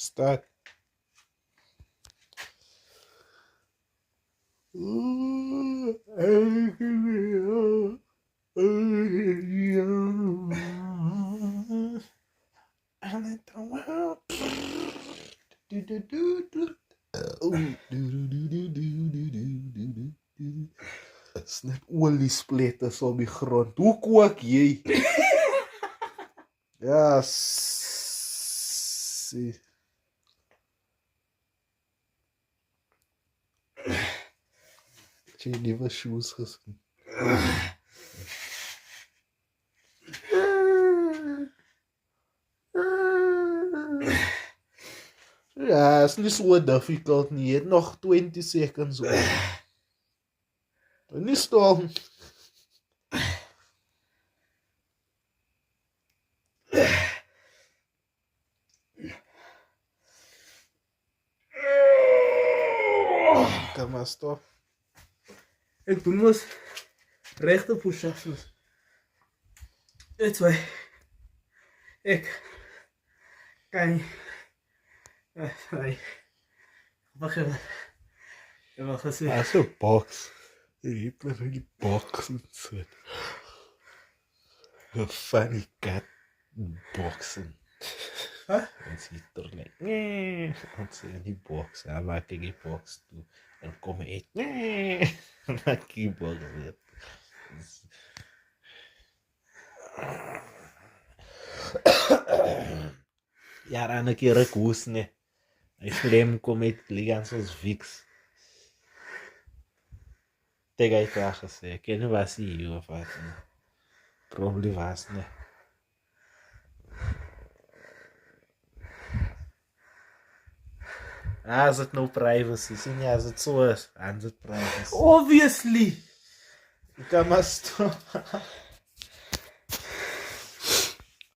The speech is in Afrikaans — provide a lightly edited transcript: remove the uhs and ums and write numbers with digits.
Start. Is net oliesplitters op die grond. Hoe kook jy? Ja, sien. Het jy nieuwe shoes gesien? Ja, is nie so difficult nie. Jy het nog 20 seconds oor. Nie stom. Kan maar stop. Ek doen mos regte push-ups. Dit way. Ek kan nie. Sorry. Wacht even. Ik heb al gezien. Dat is een box. Je hebt net in die box zit. Een funny cat boxen. Huh? En ze er like, nee. En ze in die box. Ja, maak ik die box toe. En kom ik, nee. En maak ik die box weer. Ja, dan een keer een koes, nee. Hij slim kom met ligaan zoals Vix. Tegen hij klaar gezegd. Ik weet niet wat hij hier of wat. Probably was, nee. As het nou privacy, zie je, as het zo is, dan is het privacy. Obviously. Je kan maar stoppen.